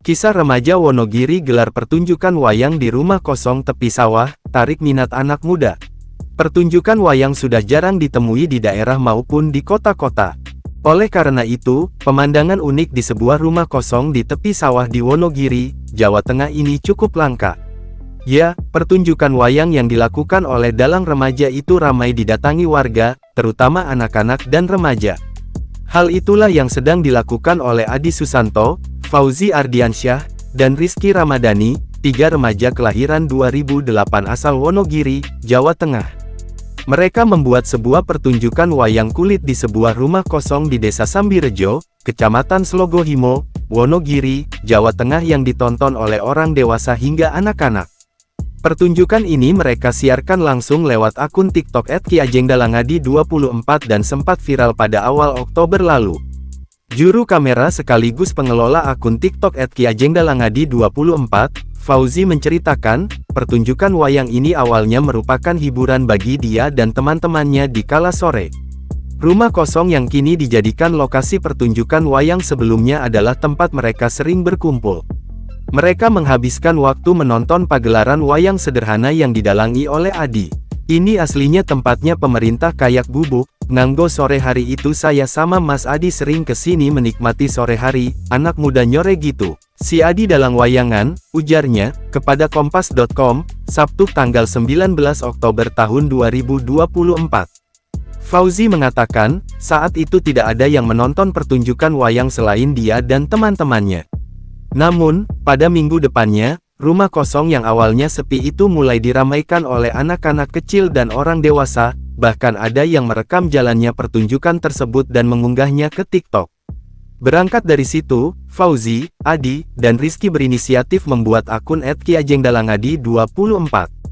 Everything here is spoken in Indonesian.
Kisah remaja Wonogiri gelar pertunjukan wayang di rumah kosong tepi sawah, tarik minat anak muda. Pertunjukan wayang sudah jarang ditemui di daerah maupun di kota-kota. Oleh karena itu, pemandangan unik di sebuah rumah kosong di tepi sawah di Wonogiri, Jawa Tengah ini cukup langka. Ya, pertunjukan wayang yang dilakukan oleh dalang remaja itu ramai didatangi warga, terutama anak-anak dan remaja. Hal itulah yang sedang dilakukan oleh Adi Susanto, Fauzi Ardiansyah, dan Rizky Ramadhani, tiga remaja kelahiran 2008 asal Wonogiri, Jawa Tengah. Mereka membuat sebuah pertunjukan wayang kulit di sebuah rumah kosong di Desa Sambirejo, Kecamatan Slogohimo, Wonogiri, Jawa Tengah yang ditonton oleh orang dewasa hingga anak-anak. Pertunjukan ini mereka siarkan langsung lewat akun TikTok @kiajengdalangadi24 dan sempat viral pada awal Oktober lalu. Juru kamera sekaligus pengelola akun TikTok @kiajengdalangadi24, Fauzi menceritakan, pertunjukan wayang ini awalnya merupakan hiburan bagi dia dan teman-temannya di kala sore. Rumah kosong yang kini dijadikan lokasi pertunjukan wayang sebelumnya adalah tempat mereka sering berkumpul. Mereka menghabiskan waktu menonton pagelaran wayang sederhana yang didalangi oleh Adi. Ini aslinya tempatnya pemerintah Kayak Bubuk, nganggo sore hari itu saya sama Mas Adi sering kesini menikmati sore hari, anak muda nyore gitu. Si Adi dalang wayangan, ujarnya, kepada Kompas.com, Sabtu tanggal 19 Oktober tahun 2024. Fauzi mengatakan, saat itu tidak ada yang menonton pertunjukan wayang selain dia dan teman-temannya. Namun, pada minggu depannya, rumah kosong yang awalnya sepi itu mulai diramaikan oleh anak-anak kecil dan orang dewasa, bahkan ada yang merekam jalannya pertunjukan tersebut dan mengunggahnya ke TikTok. Berangkat dari situ, Fauzi, Adi, dan Rizky berinisiatif membuat akun @kiajengdalangadi24.